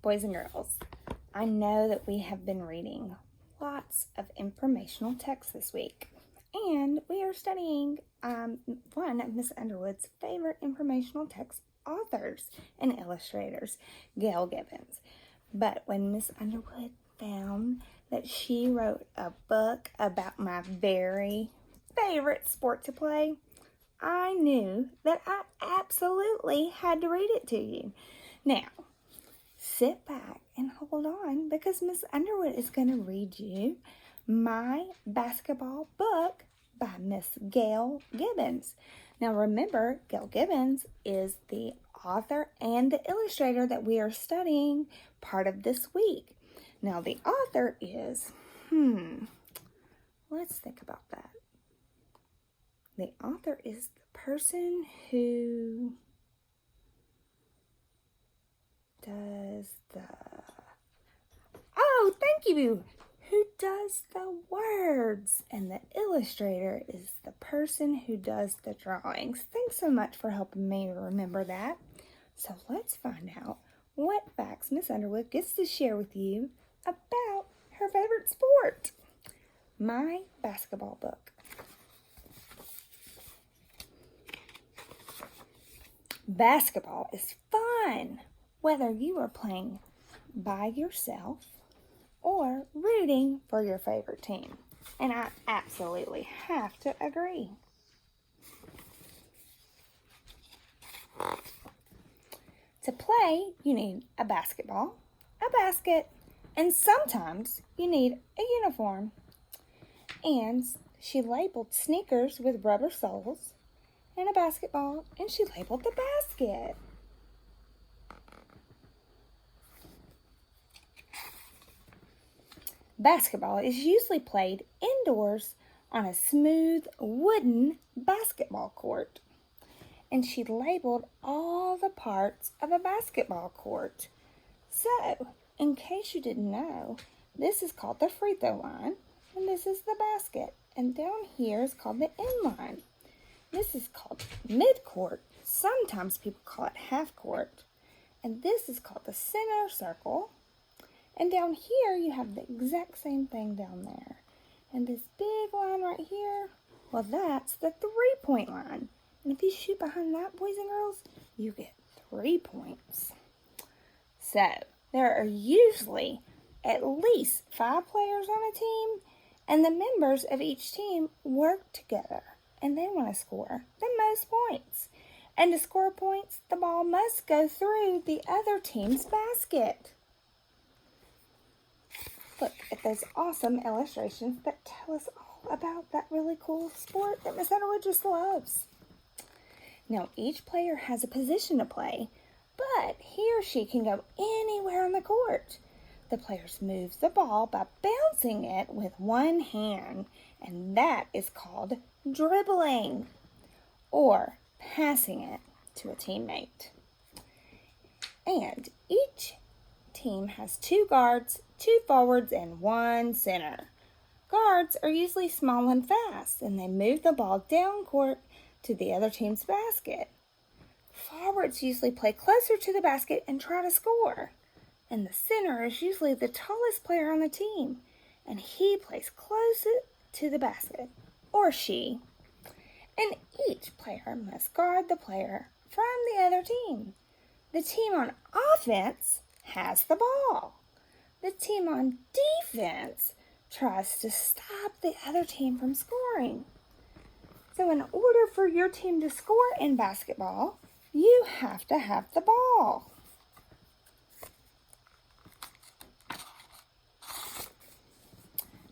Boys and girls, I know that we have been reading lots of informational texts this week, and we are studying one of Miss Underwood's favorite informational text authors and illustrators, Gail Gibbons. But when Miss Underwood found that she wrote a book about my very favorite sport to play, I knew that I absolutely had to read it to you. Now, sit back and hold on, because Miss Underwood is going to read you my basketball book by Miss Gail Gibbons. Now remember, Gail Gibbons is the author and the illustrator that we are studying part of this week. Now the author is, let's think about that. The author is the person who does the, thank you, who does the words, and the illustrator is the person who does the drawings. Thanks so much for helping me remember that. So let's find out what facts Miss Underwood gets to share with you about her favorite sport, my basketball book. Basketball is fun, whether you are playing by yourself or rooting for your favorite team. And I absolutely have to agree. To play, you need a basketball, a basket, and sometimes you need a uniform. And she labeled sneakers with rubber soles and a basketball, and she labeled the basket. Basketball is usually played indoors on a smooth wooden basketball court. And she labeled all the parts of a basketball court. So, in case you didn't know, this is called the free throw line, and this is the basket. And down here is called the end line. This is called mid-court. Sometimes people call it half-court. And this is called the center circle. And down here, you have the exact same thing down there. And this big line right here, well, that's the three-point line. And if you shoot behind that, boys and girls, you get 3 points. So, there are usually at least 5 players on a team, and the members of each team work together, and they want to score the most points. And to score points, the ball must go through the other team's basket. Look at those awesome illustrations that tell us all about that really cool sport that Miss Underwood just loves. Now, each player has a position to play, but he or she can go anywhere on the court. The player moves the ball by bouncing it with one hand, and that is called dribbling, or passing it to a teammate. And each team has 2 guards, 2 forwards, and 1 center. Guards are usually small and fast, and they move the ball down court to the other team's basket. Forwards usually play closer to the basket and try to score. And the center is usually the tallest player on the team, and he plays closer to the basket, or she. And each player must guard the player from the other team. The team on offense has the ball. The team on defense tries to stop the other team from scoring. So in order for your team to score in basketball, you have to have the ball.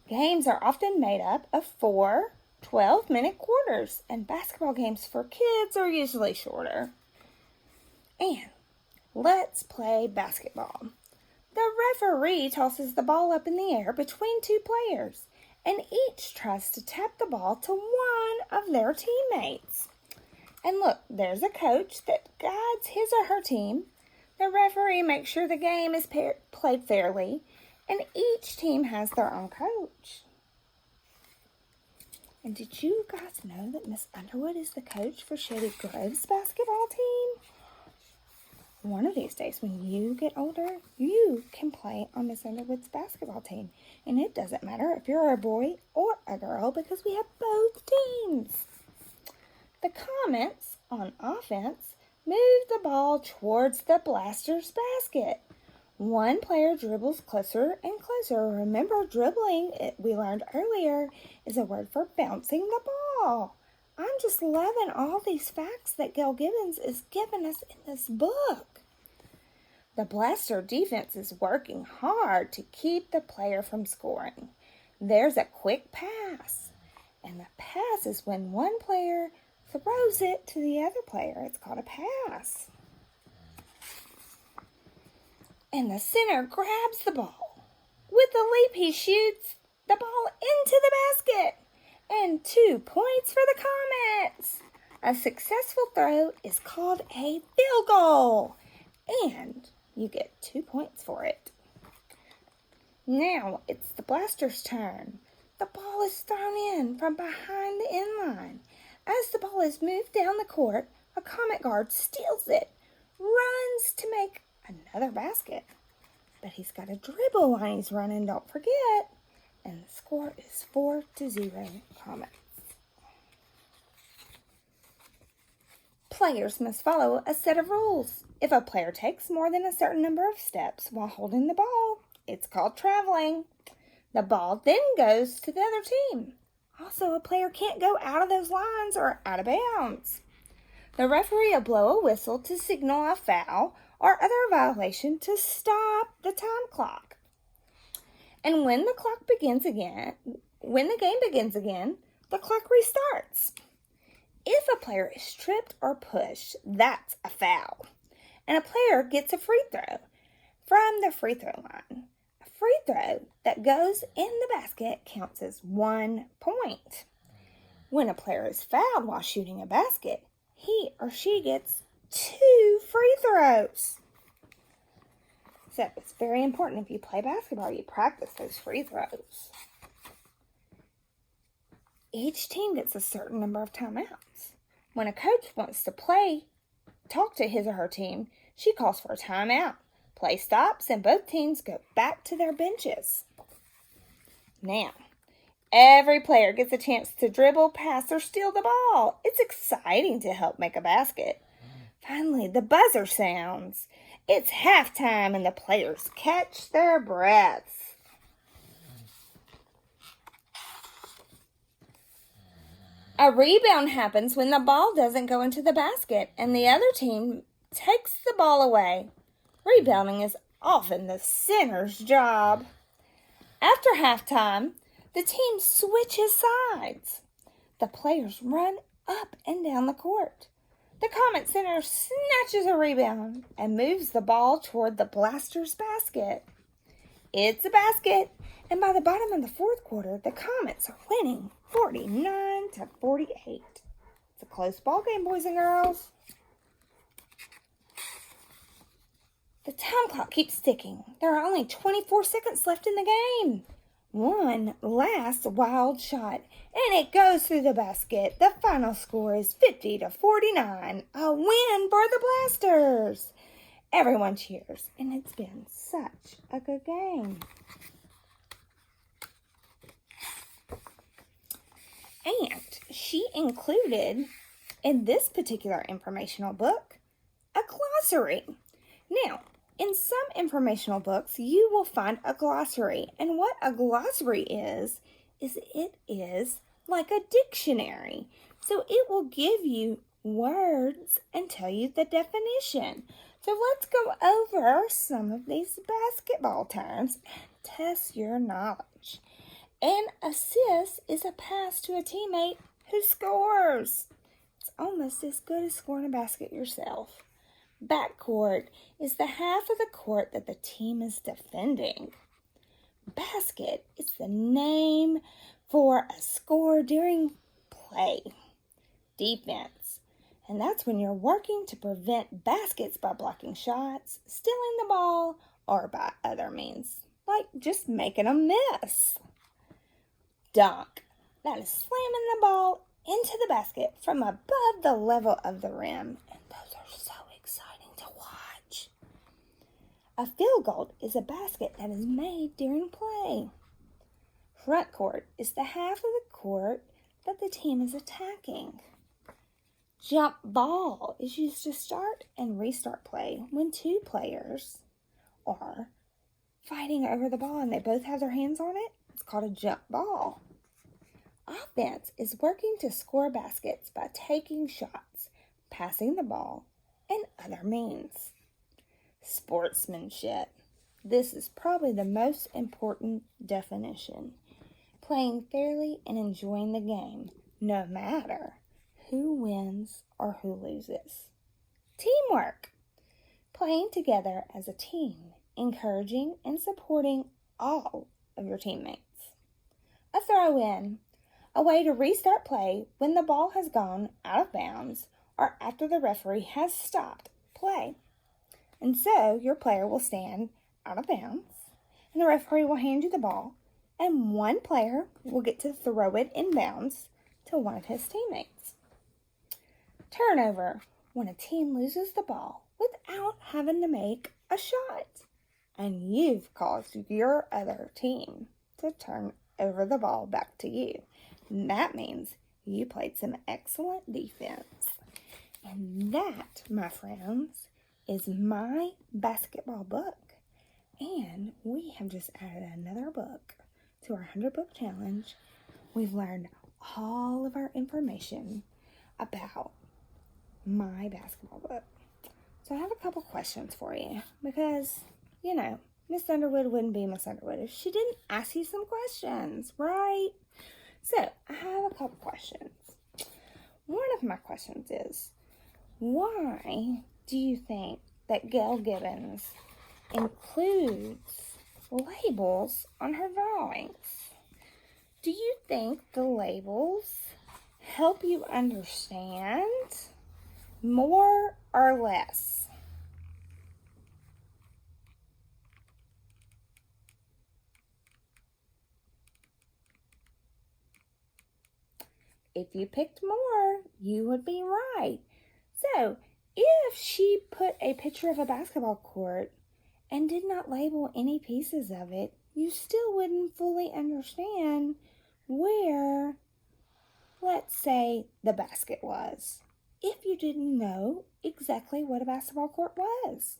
Games are often made up of 4 12-minute quarters, and basketball games for kids are usually shorter. And let's play basketball. The referee tosses the ball up in the air between 2 players, and each tries to tap the ball to one of their teammates. And look, there's a coach that guides his or her team. The referee makes sure the game is played fairly, and each team has their own coach. And did you guys know that Miss Underwood is the coach for Shady Grove's basketball team? One of these days, when you get older, you can play on Miss Underwood's basketball team. And it doesn't matter if you're a boy or a girl because we have both teams. The Comets on offense move the ball towards the Blasters' basket. One player dribbles closer and closer. Remember, dribbling, we learned earlier, is a word for bouncing the ball. I'm just loving all these facts that Gail Gibbons is giving us in this book. The Blaster defense is working hard to keep the player from scoring. There's a quick pass, and the pass is when one player throws it to the other player. It's called a pass. And the center grabs the ball. With a leap, he shoots the ball into the basket. And 2 points for the Comets. A successful throw is called a field goal. And you get 2 points for it. Now it's the Blasters' turn. The ball is thrown in from behind the end line. As the ball is moved down the court, a Comet guard steals it, runs to make another basket. But he's got to dribble while he's running, don't forget. And the score is 4-0 Comets. Players must follow a set of rules. If a player takes more than a certain number of steps while holding the ball, it's called traveling. The ball then goes to the other team. Also, a player can't go out of those lines or out of bounds. The referee will blow a whistle to signal a foul or other violation to stop the time clock. And when the game begins again, the clock restarts. If a player is tripped or pushed, that's a foul. And a player gets a free throw from the free throw line. A free throw that goes in the basket counts as 1 point. When a player is fouled while shooting a basket, he or she gets 2 free throws. So it's very important if you play basketball, you practice those free throws. Each team gets a certain number of timeouts. When a coach wants to talk to his or her team, she calls for a timeout. Play stops and both teams go back to their benches. Now, every player gets a chance to dribble, pass, or steal the ball. It's exciting to help make a basket. Finally, the buzzer sounds. It's halftime and the players catch their breaths. A rebound happens when the ball doesn't go into the basket and the other team takes the ball away. Rebounding is often the center's job. After halftime, the team switches sides. The players run up and down the court. The Comet center snatches a rebound and moves the ball toward the Blasters' basket. It's a basket, and by the bottom of the fourth quarter, the Comets are winning 49-48. It's a close ball game, boys and girls. The time clock keeps ticking. There are only 24 seconds left in the game. One last wild shot, and it goes through the basket. The final score is 50-49. A win for the Blasters. Everyone cheers, and it's been such a good game. And she included, in this particular informational book, a glossary. Now, in some informational books, you will find a glossary. And what a glossary is it is like a dictionary. So it will give you words and tell you the definition. So let's go over some of these basketball terms and test your knowledge. An assist is a pass to a teammate who scores. It's almost as good as scoring a basket yourself. Backcourt is the half of the court that the team is defending. Basket is the name for a score during play. Defense, and that's when you're working to prevent baskets by blocking shots, stealing the ball, or by other means, like just making a mess. Dunk, that is slamming the ball into the basket from above the level of the rim. And those are so exciting to watch. A field goal is a basket that is made during play. Front court is the half of the court that the team is attacking. Jump ball is used to start and restart play when two players are fighting over the ball and they both have their hands on it. It's called a jump ball. Offense is working to score baskets by taking shots, passing the ball, and other means. Sportsmanship. This is probably the most important definition. Playing fairly and enjoying the game, no matter who wins or who loses. Teamwork. Playing together as a team, encouraging and supporting all of your teammates. A throw-in. A way to restart play when the ball has gone out of bounds or after the referee has stopped play. And so your player will stand out of bounds and the referee will hand you the ball and one player will get to throw it in bounds to one of his teammates. Turnover. When a team loses the ball without having to make a shot and you've caused your other team to turn over the ball back to you. That means you played some excellent defense. And that, my friends, is my basketball book. And we have just added another book to our 100-book challenge. We've learned all of our information about my basketball book. So I have a couple questions for you because, Miss Underwood wouldn't be Miss Underwood if she didn't ask you some questions, right? So, I have a couple questions. One of my questions is, why do you think that Gail Gibbons includes labels on her drawings? Do you think the labels help you understand more or less? If you picked more, you would be right. So, if she put a picture of a basketball court and did not label any pieces of it, you still wouldn't fully understand where, let's say, the basket was, if you didn't know exactly what a basketball court was.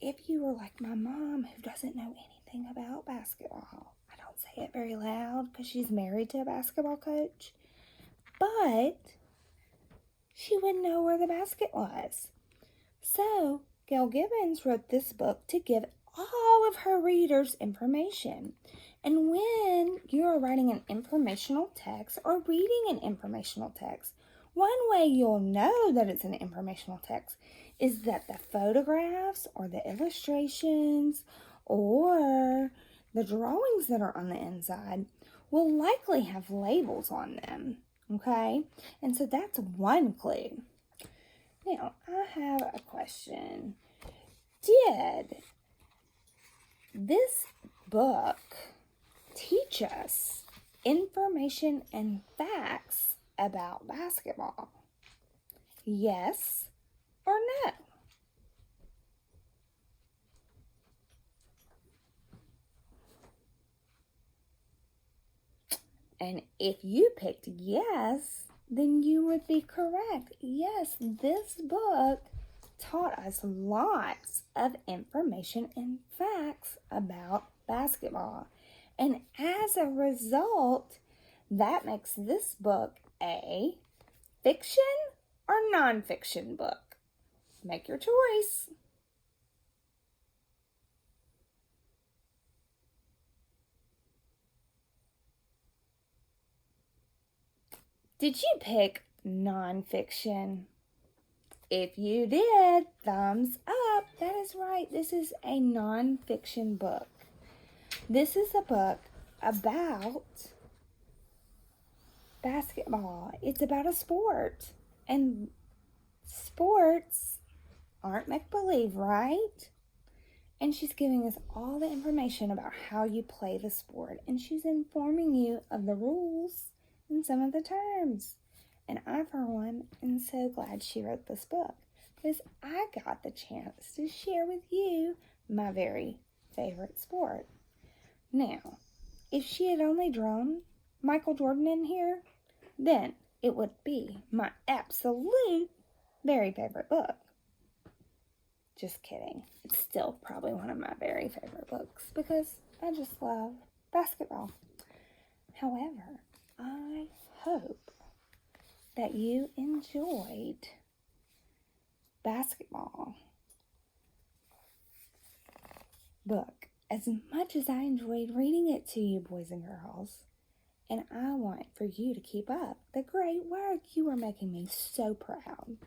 If you were like my mom, who doesn't know anything about basketball, I don't say it very loud because she's married to a basketball coach, but she wouldn't know where the basket was. So, Gail Gibbons wrote this book to give all of her readers information. And when you are writing an informational text or reading an informational text, one way you'll know that it's an informational text is that the photographs or the illustrations or the drawings that are on the inside will likely have labels on them. Okay, and so that's one clue. Now, I have a question. Did this book teach us information and facts about basketball? Yes or no? And if you picked yes, then you would be correct. Yes, this book taught us lots of information and facts about basketball. And as a result, that makes this book a fiction or nonfiction book. Make your choice. Did you pick nonfiction? If you did, thumbs up. That is right. This is a nonfiction book. This is a book about basketball. It's about a sport. And sports aren't make-believe, right? And she's giving us all the information about how you play the sport. And she's informing you of the rules and some of the terms. And I, for one, am so glad she wrote this book because I got the chance to share with you my very favorite sport. Now, if she had only drawn Michael Jordan in here, then it would be my absolute very favorite book. Just kidding. It's still probably one of my very favorite books because I just love basketball. However, I hope that you enjoyed basketball book as much as I enjoyed reading it to you, boys and girls. And I want for you to keep up the great work. You are making me so proud.